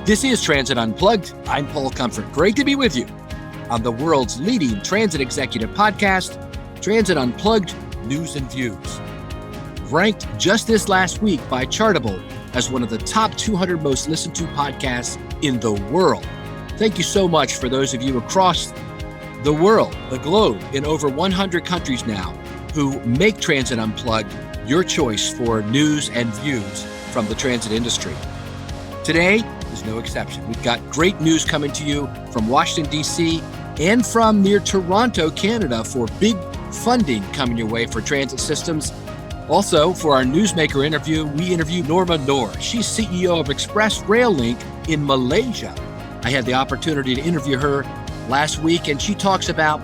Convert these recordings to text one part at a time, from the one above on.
This is Transit Unplugged. I'm Paul Comfort. Great to be with you on the world's leading transit executive podcast, Transit Unplugged News and Views. Ranked just this last week by Chartable as one of the top 200 most listened to podcasts in the world. Thank you so much for those of you across the world, the globe, in over 100 countries now who make Transit Unplugged your choice for news and views from the transit industry. Today is no exception. We've got great news coming to you from Washington, D.C. and from near Toronto, Canada for big funding coming your way for transit systems. Also, for our Newsmaker interview, we interviewed Noormah Noor. She's CEO of Express Rail Link in Malaysia. I had the opportunity to interview her last week, and she talks about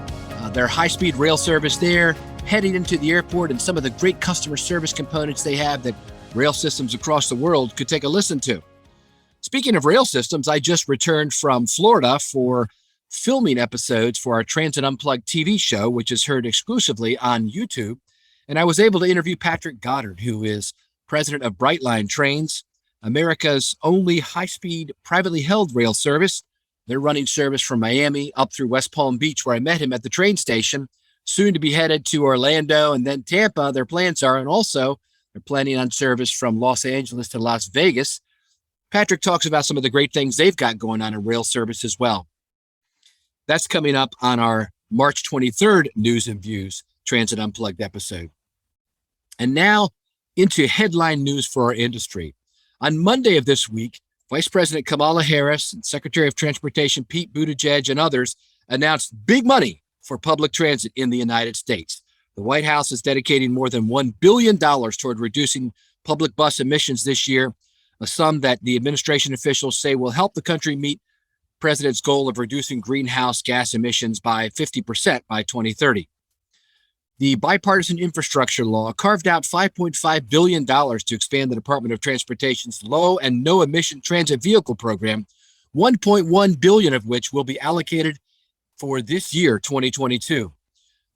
their high-speed rail service there, heading into the airport, and some of the great customer service components they have that rail systems across the world could take a listen to. Speaking of rail systems, I just returned from Florida for filming episodes for our Transit Unplugged TV show, which is heard exclusively on YouTube. And I was able to interview Patrick Goddard, who is president of Brightline Trains, America's only high-speed privately held rail service. They're running service from Miami up through West Palm Beach, where I met him at the train station, soon to be headed to Orlando and then Tampa, their plans are. And also, they're planning on service from Los Angeles to Las Vegas. Patrick talks about some of the great things they've got going on in rail service as well. That's coming up on our March 23rd News and Views Transit Unplugged episode. And now into headline news for our industry. On Monday of this week, Vice President Kamala Harris and Secretary of Transportation Pete Buttigieg and others announced big money for public transit in the United States. The White House is dedicating more than $1 billion toward reducing public bus emissions this year, a sum that the administration officials say will help the country meet the president's goal of reducing greenhouse gas emissions by 50% by 2030. The bipartisan infrastructure law carved out $5.5 billion to expand the Department of Transportation's low and no emission transit vehicle program, $1.1 billion of which will be allocated for this year, 2022.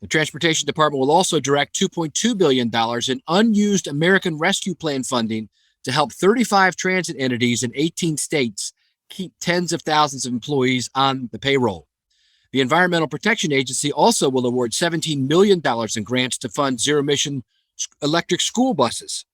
The Transportation Department will also direct $2.2 billion in unused American Rescue Plan funding to help 35 transit entities in 18 states keep tens of thousands of employees on the payroll. The Environmental Protection Agency also will award $17 million in grants to fund zero-emission electric school buses.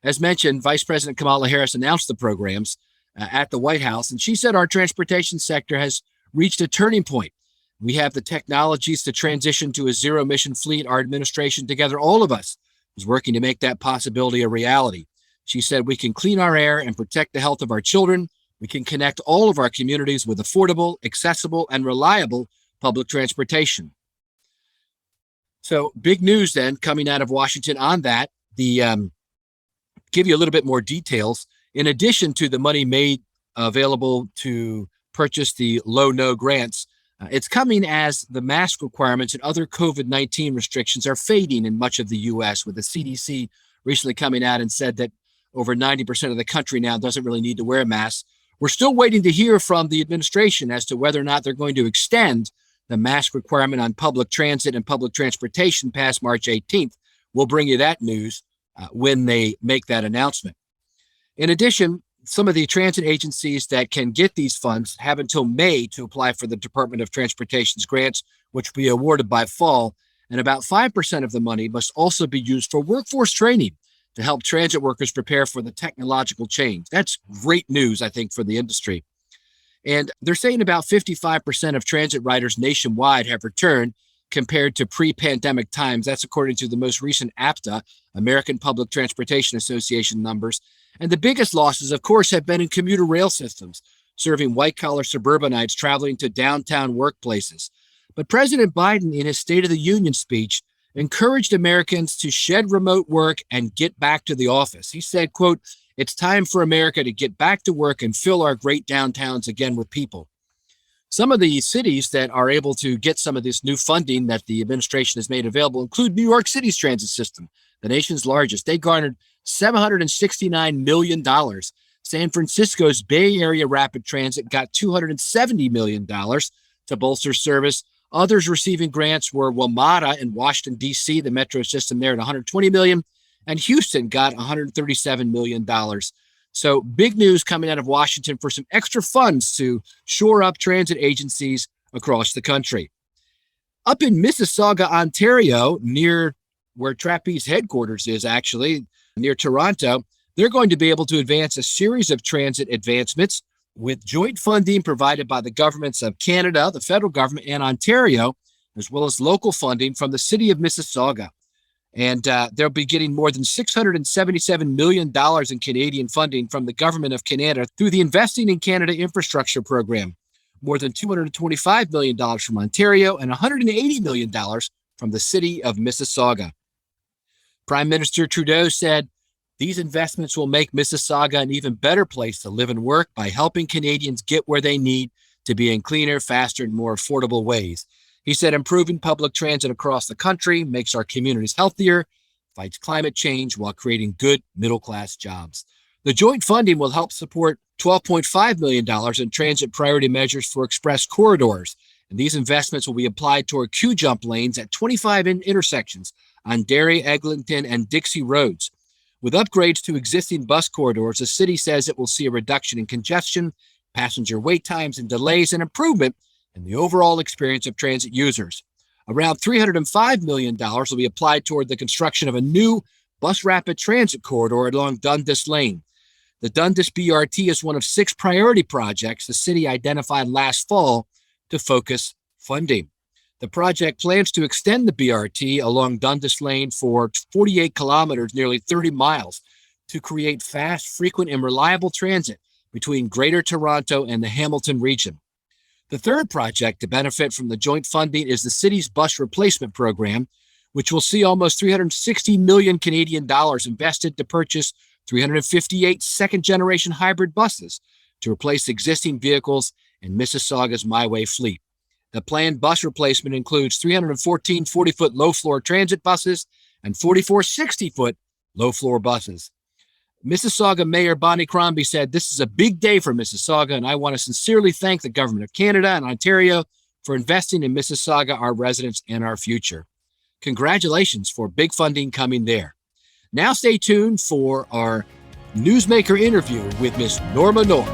As mentioned, Vice President Kamala Harris announced the programs at the White House, and she said our transportation sector has reached a turning point. We have the technologies to transition to a zero-emission fleet. Our administration, together, all of us, is working to make that possibility a reality. She said we can clean our air and protect the health of our children. We can connect all of our communities with affordable, accessible, and reliable public transportation. So big news then coming out of Washington on that. Give you a little bit more details. In addition to the money made available to purchase the low-no grants, it's coming as the mask requirements and other COVID-19 restrictions are fading in much of the U.S., with the CDC recently coming out and said that over 90% of the country now doesn't really need to wear a mask. We're still waiting to hear from the administration as to whether or not they're going to extend the mask requirement on public transit and public transportation past March 18th. We'll bring you that news when they make that announcement. In addition, some of the transit agencies that can get these funds have until May to apply for the Department of Transportation's grants, which will be awarded by fall. And about 5% of the money must also be used for workforce training to help transit workers prepare for the technological change. That's great news, I think, for the industry. And they're saying about 55% of transit riders nationwide have returned compared to pre-pandemic times. That's according to the most recent APTA, American Public Transportation Association numbers. And the biggest losses, of course, have been in commuter rail systems, serving white-collar suburbanites traveling to downtown workplaces. But President Biden, in his State of the Union speech, encouraged Americans to shed remote work and get back to the office. He said, quote, "It's time for America to get back to work and fill our great downtowns again with people." Some of the cities that are able to get some of this new funding that the administration has made available include New York City's transit system, the nation's largest. They garnered $769 million. San Francisco's Bay Area Rapid Transit got $270 million to bolster service. Others receiving grants were WMATA in Washington, D.C., the metro system there at $120 million, and Houston got $137 million So big news coming out of Washington for some extra funds to shore up transit agencies across the country. Up in Mississauga, Ontario, near where Trapeze headquarters is, actually, near Toronto, they're going to be able to advance a series of transit advancements with joint funding provided by the governments of Canada, the federal government, and Ontario, as well as local funding from the city of Mississauga. And they'll be getting more than $677 million in Canadian funding from the government of Canada through the Investing in Canada Infrastructure Program, more than $225 million from Ontario, and $180 million from the city of Mississauga. Prime Minister Trudeau said, "These investments will make Mississauga an even better place to live and work by helping Canadians get where they need to be in cleaner, faster, and more affordable ways." He said improving public transit across the country makes our communities healthier, fights climate change while creating good middle-class jobs. The joint funding will help support $12.5 million in transit priority measures for express corridors. And these investments will be applied toward Q-jump lanes at 25 intersections on Derry, Eglinton, and Dixie roads. With upgrades to existing bus corridors, the city says it will see a reduction in congestion, passenger wait times and delays, and improvement in the overall experience of transit users. Around $305 million will be applied toward the construction of a new bus rapid transit corridor along Dundas Lane. The Dundas BRT is one of 6 priority projects the city identified last fall to focus funding. The project plans to extend the BRT along Dundas Lane for 48 kilometers, nearly 30 miles, to create fast, frequent, and reliable transit between Greater Toronto and the Hamilton region. The third project to benefit from the joint funding is the city's bus replacement program, which will see almost 360 million Canadian dollars invested to purchase 358 second-generation hybrid buses to replace existing vehicles in Mississauga's MyWay fleet. The planned bus replacement includes 314 40-foot low-floor transit buses and 44 60-foot low-floor buses. Mississauga Mayor Bonnie Crombie said, "This is a big day for Mississauga, and I want to sincerely thank the Government of Canada and Ontario for investing in Mississauga, our residents, and our future." Congratulations for big funding coming there. Now stay tuned for our Newsmaker interview with Miss Noormah Noor.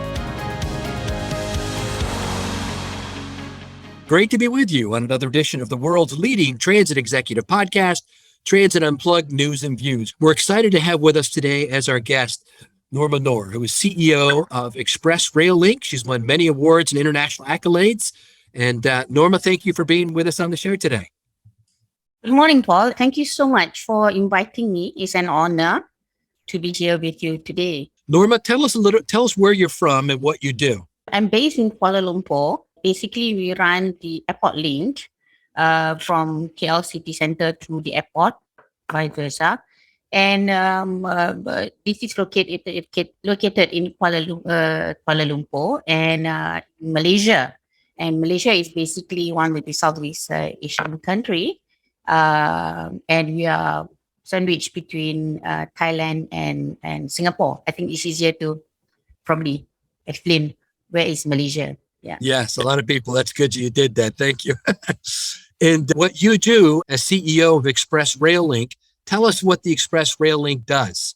Great to be with you on another edition of the world's leading transit executive podcast, Transit Unplugged News and Views. We're excited to have with us today as our guest, Noormah Noor, who is CEO of Express Rail Link. She's won many awards and international accolades. And Noormah, thank you for being with us on the show today. Good morning, Paul. Thank you so much for inviting me. It's an honor to be here with you today. Noormah, tell us where you're from and what you do. I'm based in Kuala Lumpur. Basically, we run the airport link from KL City Centre to the airport, vice versa. And this is located in Kuala Lumpur and Malaysia. And Malaysia is basically one of the Southeast Asian country. And we are sandwiched between Thailand and Singapore. I think it's easier to probably explain where is Malaysia. Yeah. Yes, a lot of people. That's good you did that. Thank you. And what you do as CEO of Express Rail Link, tell us what the Express Rail Link does.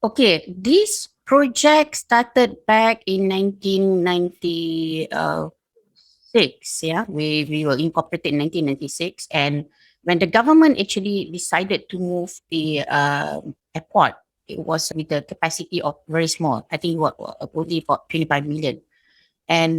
Okay, this project started back in 1996. Yeah, we were incorporated in 1996, and when the government actually decided to move the airport, it was with a capacity of very small. I think only for 25 million. And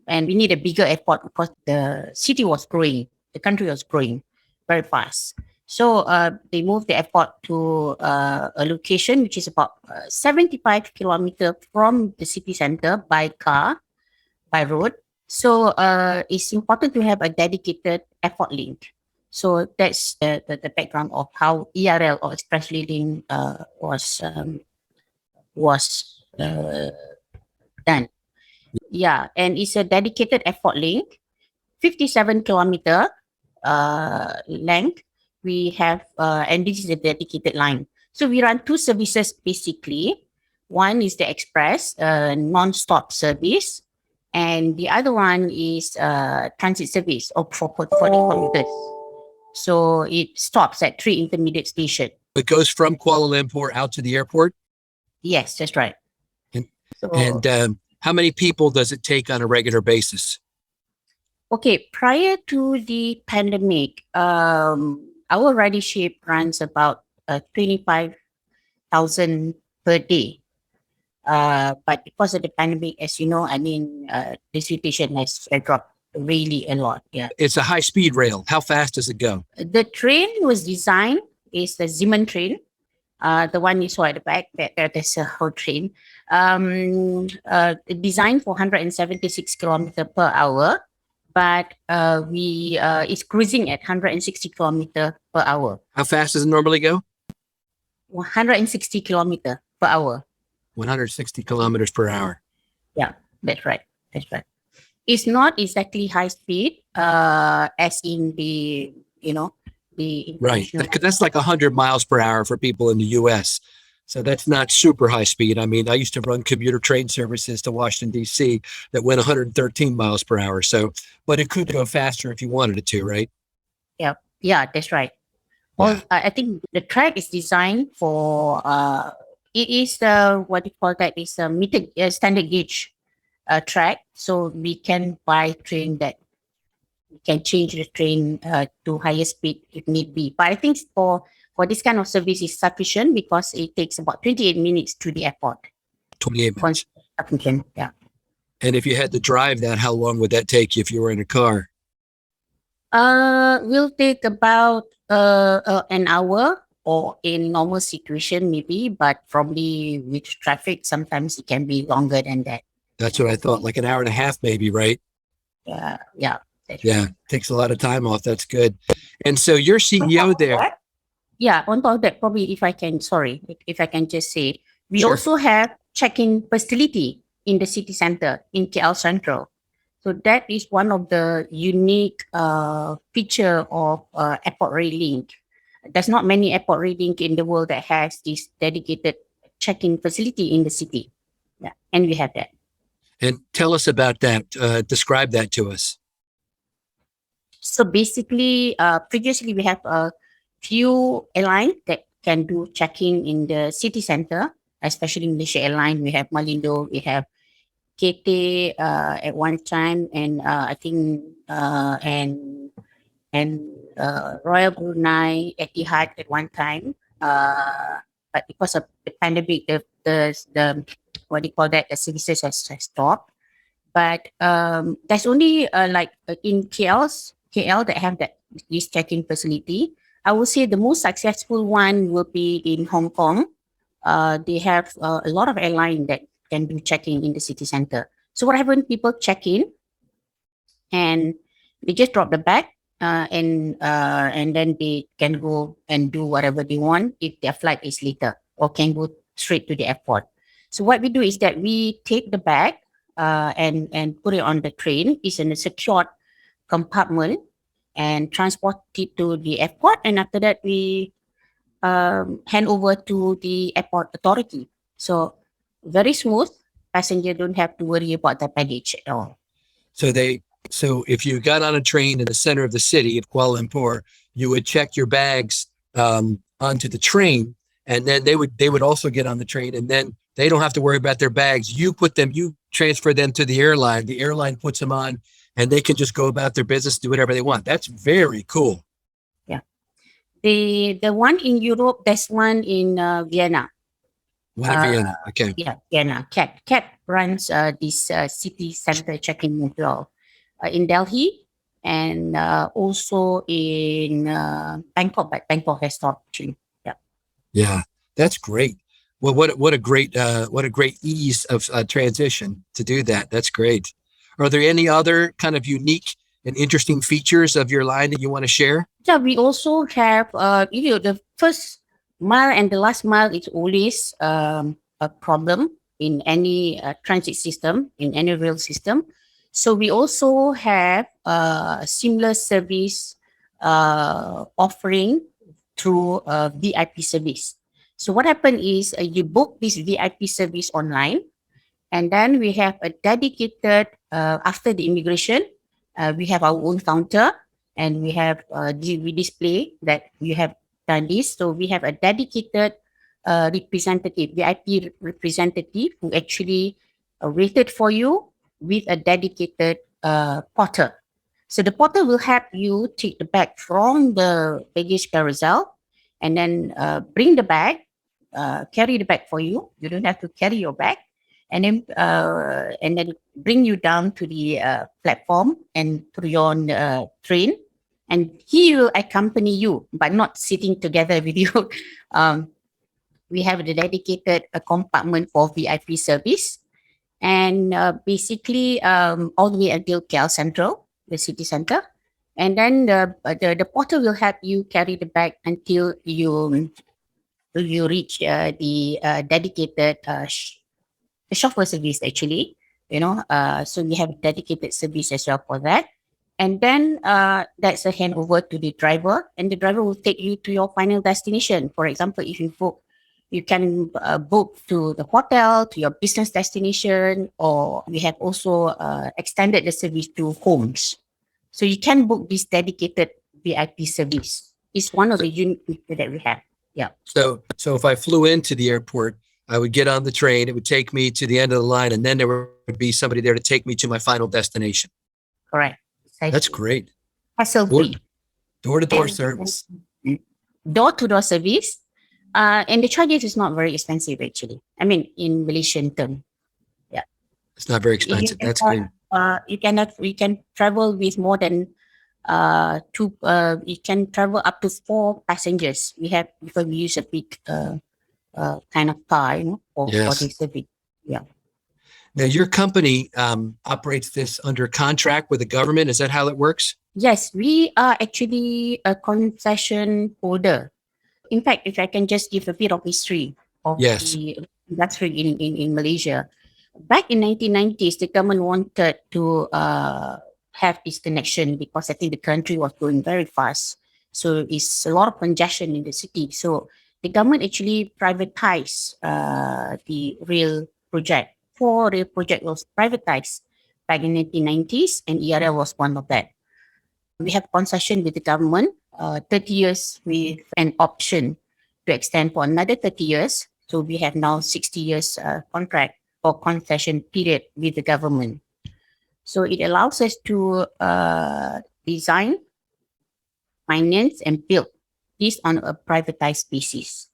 we need a bigger airport because the city was growing, the country was growing very fast. So they moved the airport to a location which is about 75 kilometers from the city center by road. So it's important to have a dedicated airport link. So that's the background of how ERL or Express Rail Link was done. Yeah, and it's a dedicated airport link, 57 kilometer length. We have, and this is a dedicated line. So we run 2 services basically. One is the express, non-stop service, and the other one is transit service for the commuters. So it stops at 3 intermediate stations. It goes from Kuala Lumpur out to the airport? Yes, that's right. And, So, and how many people does it take on a regular basis? okay, prior to the pandemic, our ridership runs about 25,000 per day. But because of the pandemic, as you know, I mean, the situation has dropped really a lot. Yeah. It's a high speed rail. How fast does it go? The train was designed is the Zeeman train. The one you saw at the back, there's a whole train. Designed for 176 kilometer per hour, but we it's cruising at 160 kilometer per hour. How fast does it normally go? 160 kilometer per hour. 160 kilometers per hour. Yeah, that's right. That's right. It's not exactly high speed, as in the the Right. international. Because that's like 100 miles per hour for people in the US. So that's not super high speed. I mean, I used to run commuter train services to Washington, D.C. that went 113 miles per hour. So, but it could go faster if you wanted it to, right? Yeah, yeah, that's right. Yeah. Well, I think the track is designed for it is what you call that is a meter standard gauge track, so we can buy train that we can change the train to higher speed if need be. But I think for this kind of service is sufficient because it takes about 28 minutes to the airport. 28 minutes. Sufficient, yeah. And if you had to drive that, how long would that take you if you were in a car? Will take about an hour or in normal situation maybe, but probably with traffic sometimes it can be longer than that. That's what I thought, like an hour and a half, maybe, right? Yeah. Yeah. Takes a lot of time off. That's good. And so you're CEO there. Yeah, on top of that, probably if I can just say, we Sure. also have check-in facility in the city center in KL Central. So that is one of the unique feature of Airport Rail Link. There's not many Airport Rail Link in the world that has this dedicated check-in facility in the city. Yeah, and we have that. And tell us about that. Describe that to us. So basically, previously we have a few airlines that can do check-in in the city center, especially Malaysia Airlines. We have Malindo, we have KT at one time, and I think Royal Brunei Etihad at one time. But because of the pandemic, the what do you call that? The services has stopped. But there's only in KL that have this check-in facility. I would say the most successful one will be in Hong Kong. They have a lot of airline that can do check-in in the city center. So what happens? People check in, and they just drop the bag, and then they can go and do whatever they want if their flight is later, or can go straight to the airport. So what we do is that we take the bag and put it on the train. It's in a secured compartment and transport it to the airport. And after that, we hand over to the airport authority. So very smooth. Passenger don't have to worry about the baggage at all. So if you got on a train in the center of the city of Kuala Lumpur, you would check your bags onto the train, and then they would also get on the train, and then they don't have to worry about their bags. You transfer them to the airline. The airline puts them on, and they can just go about their business, do whatever they want. That's very cool. Yeah. The one in Europe, there's one in Vienna. One in Vienna. Okay. Yeah, Vienna. CAT runs this city center check-in as well. In Delhi and also in Bangkok, but Bangkok has stopped actually. Yeah. Yeah, that's great. Well, what a great ease of transition to do that. That's great. Are there any other kind of unique and interesting features of your line that you want to share? Yeah, we also have the first mile and the last mile is always a problem in any transit system, in any rail system. So we also have a similar service offering through a VIP service. So what happened is you book this VIP service online, and then we have a dedicated after the immigration, we have our own counter, and we have we display that we have done this. So we have a dedicated representative, VIP representative, who actually waited for you with a dedicated porter. So the porter will help you take the bag from the baggage carousel and then bring the bag, carry the bag for you. You don't have to carry your bag, and then bring you down to the platform and through your train, and he will accompany you, but not sitting together with you. um, we have the dedicated compartment for VIP service, and basically all the way until KL Central, the city center. And then the porter will help you carry the bag until you reach the dedicated chauffeur service, actually. So we have dedicated service as well for that. And then that's a handover to the driver, and the driver will take you to your final destination. For example, if you book, you can book to the hotel, to your business destination, or we have also extended the service to homes. So you can book this dedicated VIP service. It's one of the unique features that we have. Yeah. So if I flew into the airport, I would get on the train. It would take me to the end of the line, and then there would be somebody there to take me to my final destination. Correct. That's great. Hassle-free. Door-to-door service. Door-to-door service. And the charges is not very expensive, actually. I mean, in Malaysian term. Yeah. It's not very expensive. That's great. You can travel with more than you can travel up to 4 passengers. Because we use a big kind of car, for this service. Yeah. Now, your company operates this under contract with the government. Is that how it works? Yes, we are actually a concession holder. In fact, if I can just give a bit of history of the industry in Malaysia. Back in 1990s, the government wanted to have this connection because I think the country was growing very fast. So it's a lot of congestion in the city. So the government actually privatized the rail project. 4 rail project was privatized back in 1990s, and ERL was one of that. We have concession with the government, 30 years with an option to extend for another 30 years. So we have now 60 years contract or concession period with the government. So it allows us to design, finance, and build this on a privatized basis.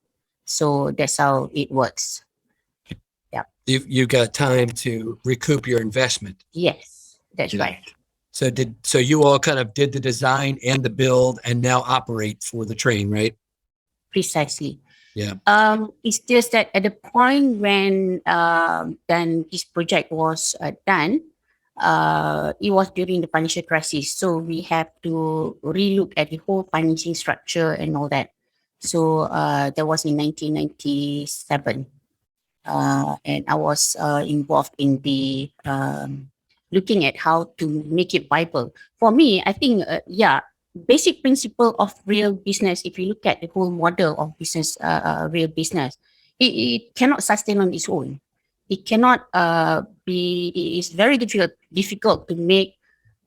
So that's how it works. Yeah. You've got time to recoup your investment. Yes, that's right. So you all kind of did the design and the build and now operate for the train, right? Precisely. Yeah. It's just that at the point when then this project was done, it was during the financial crisis. So we have to relook at the whole financing structure and all that. So that was in 1997. And I was involved in the looking at how to make it viable. For me, I think, basic principle of real business, if you look at the whole model of business, real business, it cannot sustain on its own. It cannot it's very difficult to make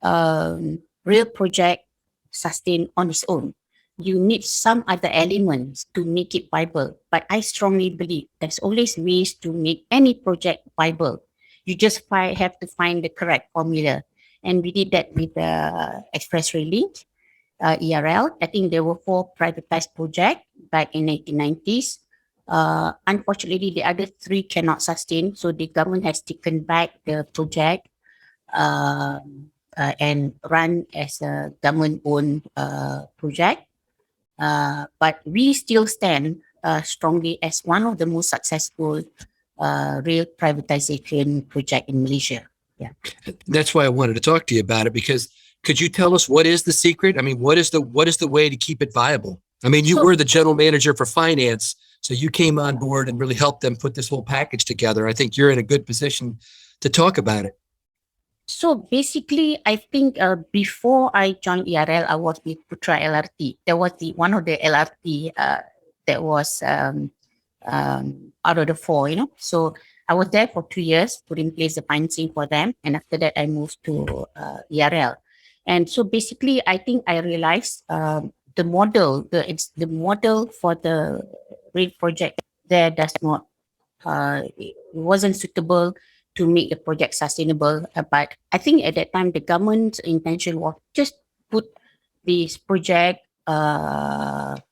real project sustain on its own. You need some other elements to make it viable. But I strongly believe there's always ways to make any project viable. You just have to find the correct formula. And we did that with the Express Rail Link, ERL. I think there were 4 privatized projects back in 1990s. Unfortunately, the other 3 cannot sustain. So the government has taken back the project and run as a government-owned project. But we still stand strongly as one of the most successful rail privatization project in Malaysia. Yeah, that's why I wanted to talk to you about it, because could you tell us what is the secret? I mean, what is the way to keep it viable? I mean, you were the general manager for finance, so you came on board and really helped them put this whole package together. I think you're in a good position to talk about it. So basically, I think before I joined ERL, I was with Putra LRT. There was one of the LRT that was out of the 4, So I was there for 2 years, put in place the financing for them. And after that, I moved to ERL. And so basically, I think I realized the model for the rail project there does not, it wasn't suitable to make the project sustainable. But I think at that time, the government's intention was just put this project on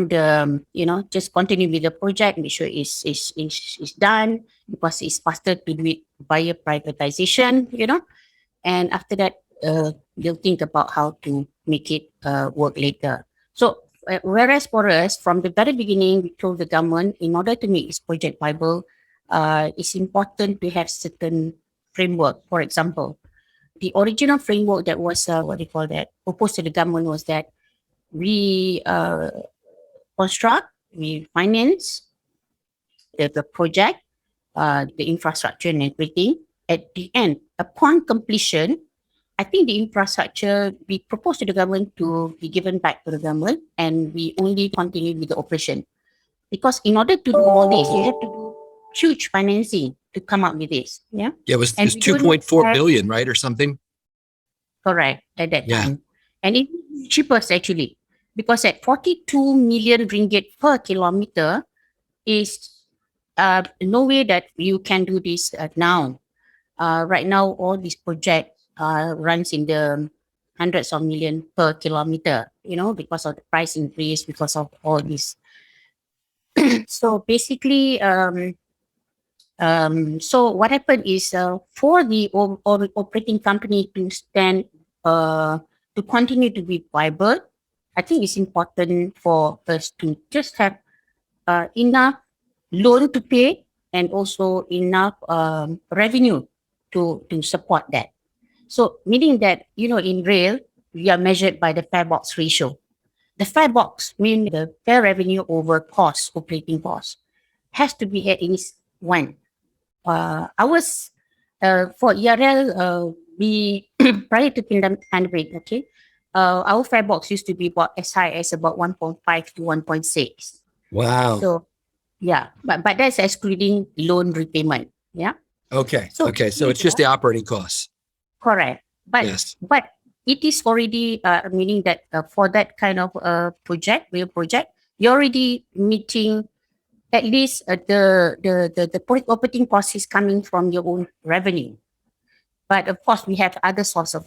the, just continue with the project, make sure is done, because it's faster to do it via privatization, and after that, they'll think about how to make it work later. So, whereas for us, from the very beginning, we told the government, in order to make this project viable, it's important to have certain framework. For example, the original framework that was, what do you call that, proposed to the government was that we construct, we finance the project, the infrastructure and everything. At the end, upon completion, I think the infrastructure, we propose to the government to be given back to the government, and we only continue with the operation. Because in order to do all this, you have to do huge financing to come up with this. Yeah. Yeah, it was And it's we don't 2.4 have- billion, right, or something? Correct, at that Yeah. time. And it's cheapest actually, because at 42 million ringgit per kilometer is no way that you can do this now. Right now, all these projects runs in the hundreds of million per kilometer, because of the price increase, because of all this. So basically, so what happened is, for the operating company to stand, to continue to be viable, I think it's important for us to just have enough loan to pay, and also enough revenue to support that. So meaning that, in rail, we are measured by the fare box ratio. The fare box mean the fare revenue over cost, operating cost, has to be at least one. Ours, for ERL, we prior to pandemic, okay, our fare box used to be about as high as about 1.5 to 1.6. Wow. So yeah, but that's excluding loan repayment. Yeah. Okay. So Okay. So it's just the operating costs. correct. But Yes. but it is already meaning that for that kind of real project, you're already meeting at least the operating cost is coming from your own revenue. But of course, we have other source of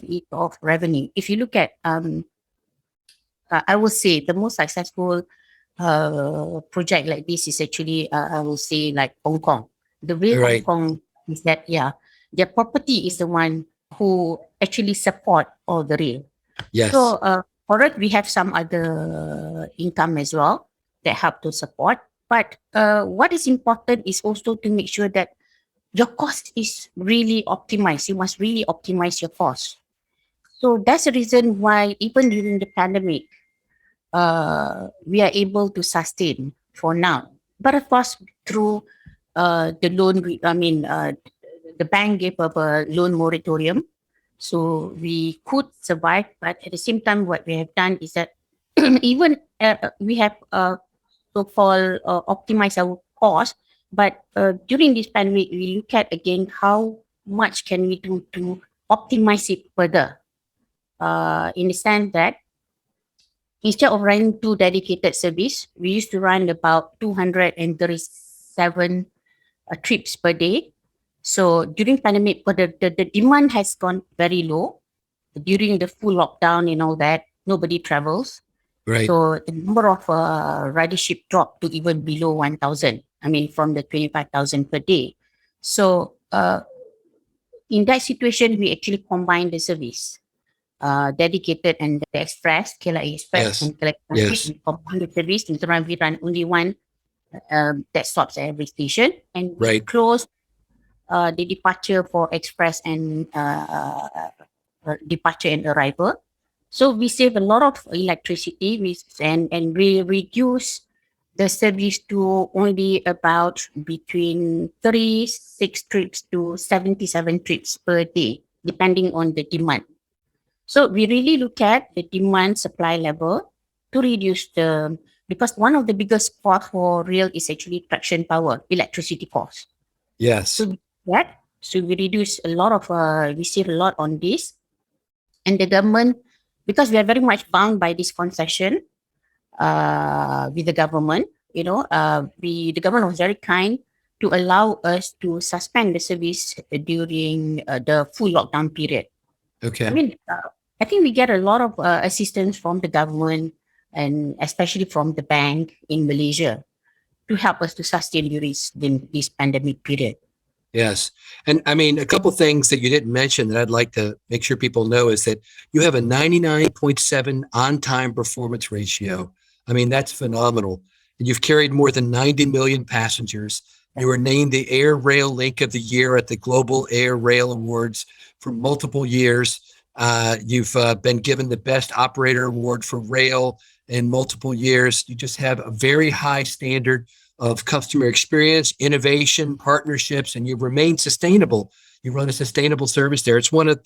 revenue. If you look at, I would say the most successful project like this is actually, I will say, like Hong Kong. The way Right. Hong Kong is that, their property is the one who actually support all the rail. Yes. So for it, we have some other income as well that help to support. But what is important is also to make sure that your cost is really optimized. You must really optimize your cost. So that's the reason why even during the pandemic, we are able to sustain for now. But of course, through the loan, the bank gave up a loan moratorium, so we could survive. But at the same time, what we have done is that even we have so-called optimize our cost. But during this pandemic, we look at again how much can we do to optimize it further. In the sense that instead of running two dedicated service, we used to run about 237 trips per day. So during pandemic, but the demand has gone very low. During the full lockdown and all that, nobody travels. Right. So the number of ridership dropped to even below 1,000. From the 25,000 per day. So in that situation, we actually combine the service, dedicated and the express, KLIA Express Yes. and KLIA Yes. We combine the service. In the we run only one that stops at every station, and we Right. close the departure for express and departure and arrival. So we save a lot of electricity, and we reduce the service to only about between 36 trips to 77 trips per day, depending on the demand. So we really look at the demand supply level to reduce because one of the biggest cost for rail is actually traction power, electricity cost. Yes. So we reduce a lot of, we save a lot on this. And the government, because we are very much bound by this concession with the government, the government was very kind to allow us to suspend the service during the full lockdown period. I Okay. mean, I think we get a lot of assistance from the government and especially from the bank in Malaysia to help us to sustain during this pandemic period. Yes. And I mean, a couple things that you didn't mention that I'd like to make sure people know is that you have a 99.7 on-time performance ratio. I mean, that's phenomenal. And you've carried more than 90 million passengers. You were named the Air Rail Link of the Year at the Global Air Rail Awards for multiple years. You've been given the Best Operator Award for rail in multiple years. You just have a very high standard of customer experience, innovation, partnerships, and you remain sustainable. You run a sustainable service there. It's one of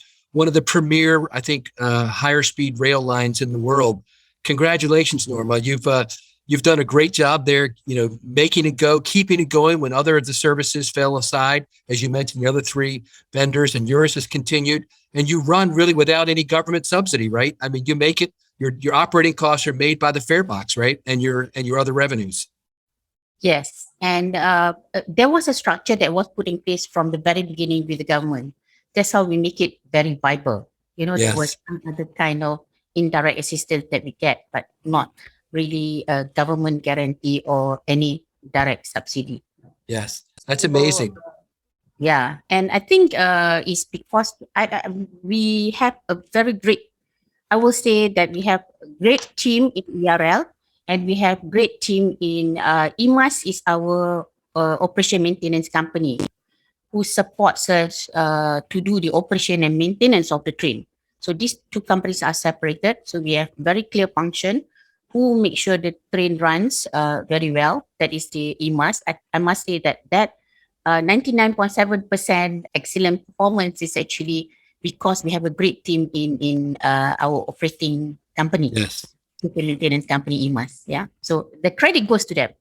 the premier, I think, higher speed rail lines in the world. Congratulations, Noormah. You've done a great job there, making it go, keeping it going when other of the services fell aside, as you mentioned, the other three vendors, and yours has continued. And you run really without any government subsidy, right? I mean, you make it. Your operating costs are made by the fare box, right? And your other revenues. Yes, and there was a structure that was put in place from the very beginning with the government. That's how we make it very viable. There was Yes. some other kind of indirect assistance that we get, but not really a government guarantee or any direct subsidy. Yes. That's So, amazing. yeah, and I think it's because we have a very great. I will say that we have a great team in ERL, and we have great team in EMAS is our operation maintenance company who supports us to do the operation and maintenance of the train. So these two companies are separated. So we have very clear function who make sure the train runs very well. That is the EMAS. I must say that 99.7% excellent performance is actually because we have a great team in our operating company, Yes. maintenance company EMAS. Yeah. So the credit goes to them.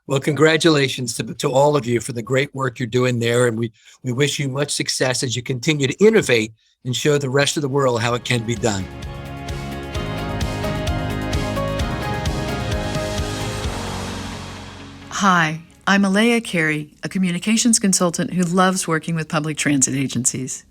Well, congratulations to all of you for the great work you're doing there. And we wish you much success as you continue to innovate and show the rest of the world how it can be done. Hi, I'm Elea Carey, a communications consultant who loves working with public transit agencies.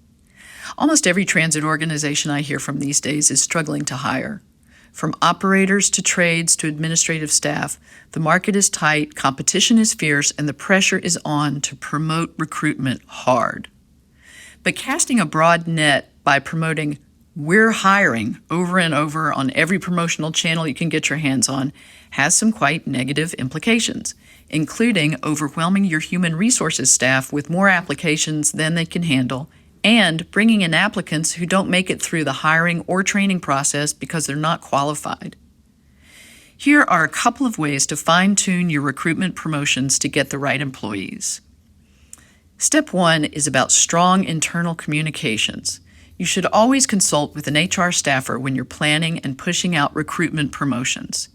Almost every transit organization I hear from these days is struggling to hire. From operators to trades to administrative staff, the market is tight, competition is fierce, and the pressure is on to promote recruitment hard. But casting a broad net by promoting "we're hiring" over and over on every promotional channel you can get your hands on has some quite negative implications, including overwhelming your human resources staff with more applications than they can handle, and bringing in applicants who don't make it through the hiring or training process because they're not qualified. Here are a couple of ways to fine-tune your recruitment promotions to get the right employees. Step 1 is about strong internal communications. You should always consult with an HR staffer when you're planning and pushing out recruitment promotions.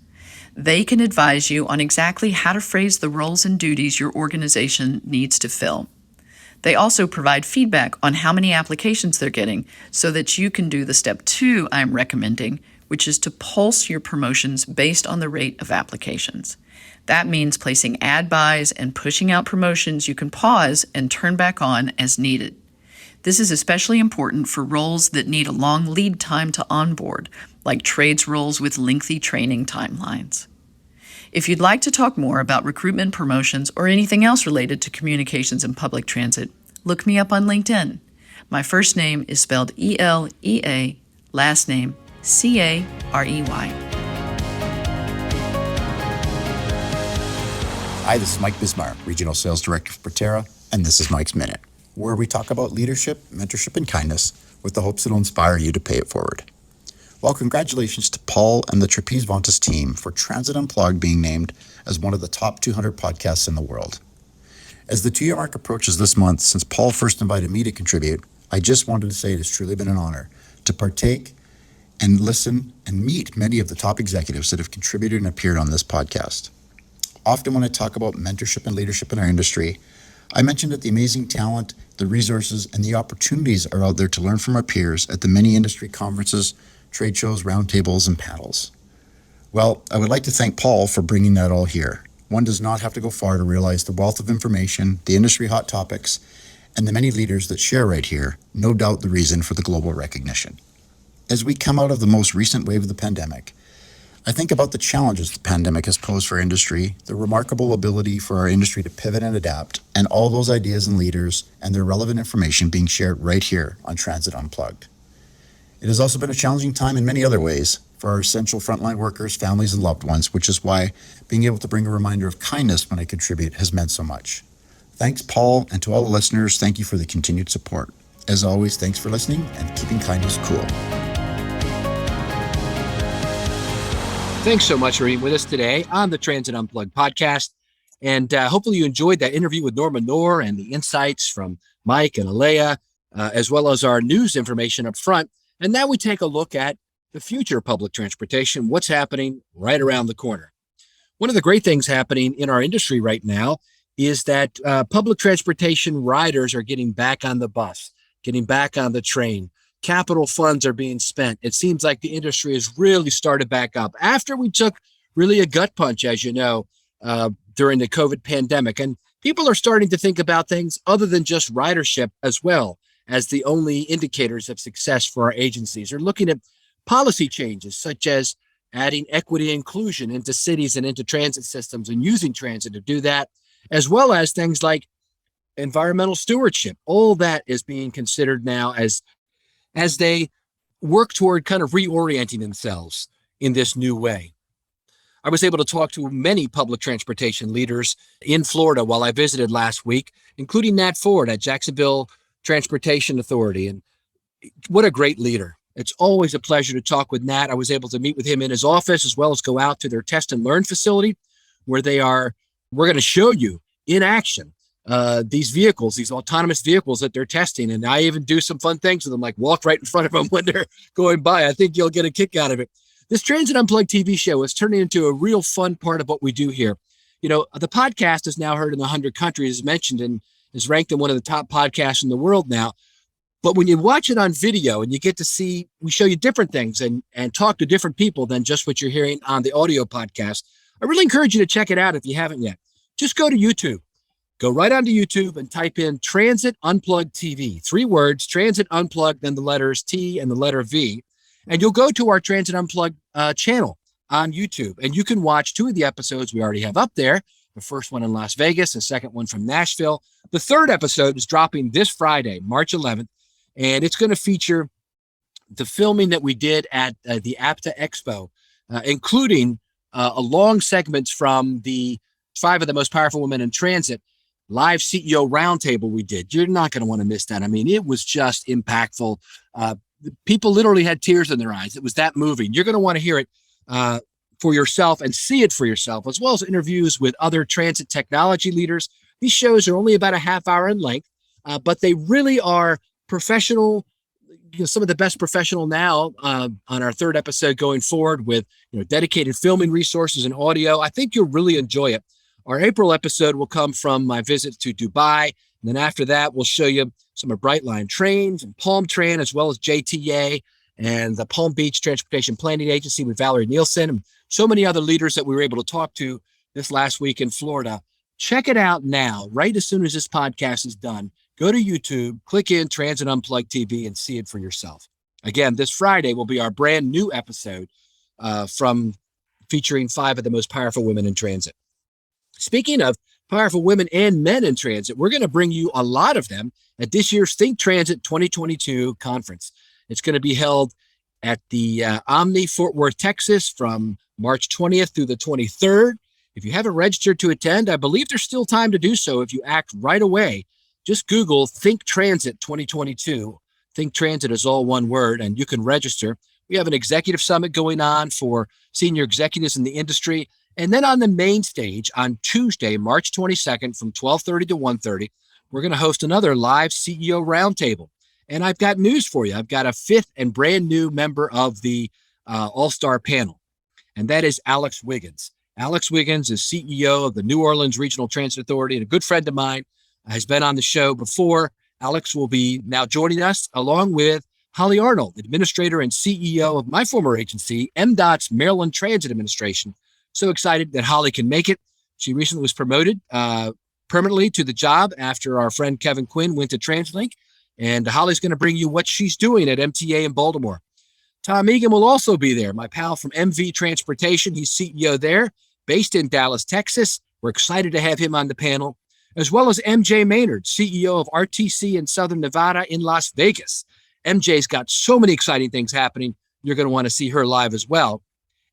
They can advise you on exactly how to phrase the roles and duties your organization needs to fill. They also provide feedback on how many applications they're getting so that you can do the step 2 I'm recommending, which is to pulse your promotions based on the rate of applications. That means placing ad buys and pushing out promotions you can pause and turn back on as needed. This is especially important for roles that need a long lead time to onboard, like trades roles with lengthy training timelines. If you'd like to talk more about recruitment promotions or anything else related to communications and public transit, look me up on LinkedIn. My first name is spelled E-L-E-A, last name C-A-R-E-Y. Hi, this is Mike Bismeyer, Regional Sales Director for Proterra, and this is Mike's Minute, where we talk about leadership, mentorship, and kindness with the hopes it'll inspire you to pay it forward. Well, congratulations to Paul and the Trapeze Vontas team for Transit Unplugged being named as one of the top 200 podcasts in the world. As the 2-year mark approaches this month, since Paul first invited me to contribute, I just wanted to say it has truly been an honor to partake and listen and meet many of the top executives that have contributed and appeared on this podcast. Often when I talk about mentorship and leadership in our industry, I mention that the amazing talent, the resources, and the opportunities are out there to learn from our peers at the many industry conferences, trade shows, roundtables, and panels. Well, I would like to thank Paul for bringing that all here. One does not have to go far to realize the wealth of information, the industry hot topics, and the many leaders that share right here, no doubt the reason for the global recognition. As we come out of the most recent wave of the pandemic, I think about the challenges the pandemic has posed for industry, the remarkable ability for our industry to pivot and adapt, and all those ideas and leaders and their relevant information being shared right here on Transit Unplugged. It has also been a challenging time in many other ways for our essential frontline workers, families, and loved ones, which is why being able to bring a reminder of kindness when I contribute has meant so much. Thanks, Paul, and to all the listeners, thank you for the continued support. As always, thanks for listening and keeping kindness cool. Thanks so much for being with us today on the Transit Unplugged podcast. And hopefully you enjoyed that interview with Noormah Noor and the insights from Mike and Elea, as well as our news information up front. And now we take a look at the future of public transportation, what's happening right around the corner. One of the great things happening in our industry right now is that public transportation riders are getting back on the bus, getting back on the train. Capital funds are being spent. It seems like the industry has really started back up after we took really a gut punch, as you know, during the COVID pandemic. And people are starting to think about things other than just ridership as well as the only indicators of success for our agencies. They're looking at policy changes such as adding equity and inclusion into cities and into transit systems and using transit to do that, as well as things like environmental stewardship. All that is being considered now as they work toward kind of reorienting themselves in this new way. I was able to talk to many public transportation leaders in Florida while I visited last week, including Nat Ford at Jacksonville Transportation Authority. And what a great leader. It's always a pleasure to talk with Nat. I was able to meet with him in his office as well as go out to their test and learn facility where we're going to show you in action these vehicles, these autonomous vehicles that they're testing. And I even do some fun things with them, like walk right in front of them when they're going by. I think you'll get a kick out of it. This Transit Unplugged TV show is turning into a real fun part of what we do here. You know, the podcast is now heard in 100 countries, as mentioned, and is ranked in one of the top podcasts in the world now. But when you watch it on video and you get to see, we show you different things and talk to different people than just what you're hearing on the audio podcast. I really encourage you to check it out if you haven't yet. Just go to YouTube. Go right onto YouTube and type in Transit Unplugged TV. 3 words, Transit Unplugged, then the letters T and the letter V. And you'll go to our Transit Unplugged channel on YouTube. And you can watch 2 of the episodes we already have up there. The first one in Las Vegas, the second one from Nashville. The 3rd episode is dropping this Friday, March 11th. And it's going to feature the filming that we did at the APTA Expo, including a long segments from the 5 of the most powerful women in transit live CEO roundtable we did. You're not going to want to miss that. I mean, it was just impactful. People literally had tears in their eyes. It was that moving. You're going to want to hear it for yourself and see it for yourself, as well as interviews with other transit technology leaders. These shows are only about a half hour in length, but they really are professional, some of the best professional now on our 3rd episode going forward with dedicated filming resources and audio. I think you'll really enjoy it. Our April episode will come from my visit to Dubai. And then after that, we'll show you some of Brightline Trains and Palm Tran, as well as JTA and the Palm Beach Transportation Planning Agency with Valerie Nielsen and so many other leaders that we were able to talk to this last week in Florida. Check it out now, right as soon as this podcast is done. Go to YouTube, click in Transit Unplugged TV and see it for yourself. Again, this Friday will be our brand new episode from featuring 5 of the most powerful women in transit. Speaking of powerful women and men in transit, we're going to bring you a lot of them at this year's Think Transit 2022 conference. It's going to be held at the Omni Fort Worth, Texas from March 20th through the 23rd. If you haven't registered to attend, I believe there's still time to do so if you act right away. Just Google Think Transit 2022. Think Transit is all one word, and you can register. We have an executive summit going on for senior executives in the industry. And then on the main stage on Tuesday, March 22nd from 12:30 to 1:30, we're going to host another live CEO roundtable. And I've got news for you. I've got a 5th and brand new member of the All-Star panel, and that is Alex Wiggins. Alex Wiggins is CEO of the New Orleans Regional Transit Authority and a good friend of mine. Has been on the show before. Alex will be now joining us along with Holly Arnold, administrator and CEO of my former agency, MDOT's Maryland Transit Administration. So excited that Holly can make it. She recently was promoted permanently to the job after our friend Kevin Quinn went to TransLink. And Holly's going to bring you what she's doing at MTA in Baltimore. Tom Egan will also be there, my pal from MV Transportation. He's CEO there, based in Dallas, Texas. We're excited to have him on the panel, as well as MJ Maynard, CEO of RTC in Southern Nevada in Las Vegas. MJ's got so many exciting things happening. You're going to want to see her live as well.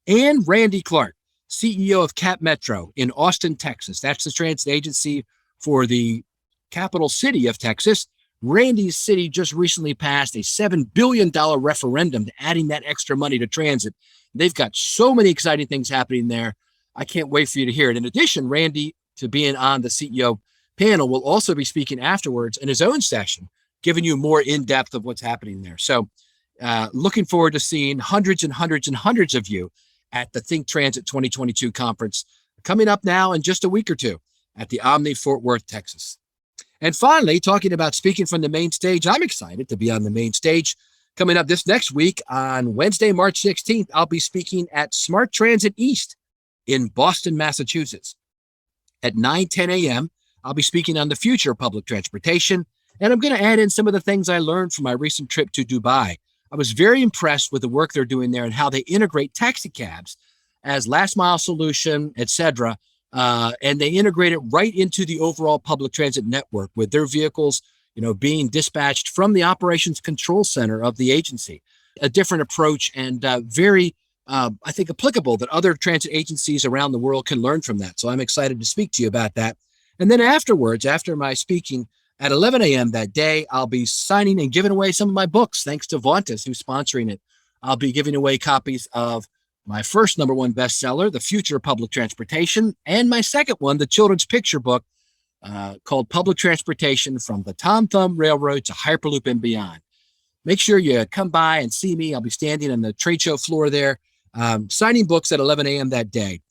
And Randy Clark, CEO of Cap Metro in Austin, Texas. That's the transit agency for the capital city of Texas. Randy's city just recently passed a $7 billion referendum to adding that extra money to transit. They've got so many exciting things happening there. I can't wait for you to hear it. In addition, Randy, to being on the CEO panel, will also be speaking afterwards in his own session, giving you more in-depth of what's happening there. So looking forward to seeing hundreds and hundreds and hundreds of you at the Think Transit 2022 conference coming up now in just a week or two at the Omni Fort Worth, Texas. And finally, talking about speaking from the main stage, I'm excited to be on the main stage. Coming up this next week on Wednesday, March 16th, I'll be speaking at Smart Transit East in Boston, Massachusetts. At 9:10 a.m., I'll be speaking on the future of public transportation, and I'm going to add in some of the things I learned from my recent trip to Dubai. I was very impressed with the work they're doing there and how they integrate taxi cabs as last mile solution, etc. And they integrate it right into the overall public transit network with their vehicles, being dispatched from the operations control center of the agency. A different approach and very, I think, applicable that other transit agencies around the world can learn from that. So I'm excited to speak to you about that. And then afterwards, after my speaking at 11 a.m. that day, I'll be signing and giving away some of my books, thanks to Vauntus, who's sponsoring it. I'll be giving away copies of my first #1 bestseller, The Future of Public Transportation, and my second one, the children's picture book called Public Transportation from the Tom Thumb Railroad to Hyperloop and Beyond. Make sure you come by and see me. I'll be standing on the trade show floor there, signing books at 11 a.m. that day.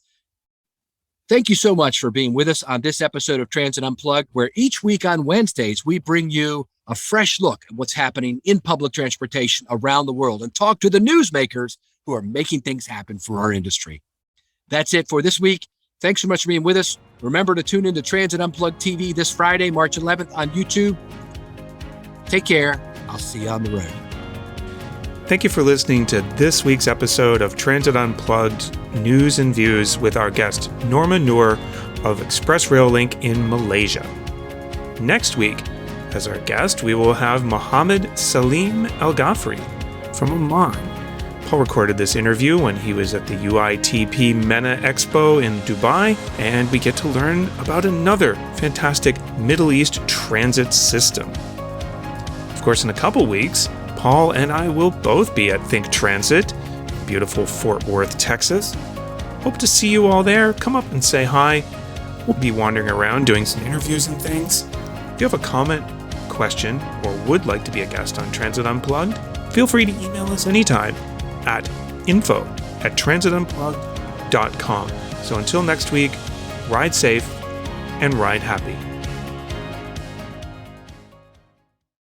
Thank you so much for being with us on this episode of Transit Unplugged, where each week on Wednesdays, we bring you a fresh look at what's happening in public transportation around the world and talk to the newsmakers who are making things happen for our industry. That's it for this week. Thanks so much for being with us. Remember to tune in to Transit Unplugged TV this Friday, March 11th on YouTube. Take care. I'll see you on the road. Thank you for listening to this week's episode of Transit Unplugged News and Views with our guest, Noor of Express Rail Link in Malaysia. Next week, as our guest, we will have Mohammed Salim El Ghafri from Oman. Paul recorded this interview when he was at the UITP MENA Expo in Dubai, and we get to learn about another fantastic Middle East transit system. Of course, in a couple weeks, Paul and I will both be at Think Transit, beautiful Fort Worth, Texas. Hope to see you all there. Come up and say hi. We'll be wandering around doing some interviews and things. If you have a comment, question, or would like to be a guest on Transit Unplugged, feel free to email us anytime at info@transitunplugged.com. So until next week, ride safe and ride happy.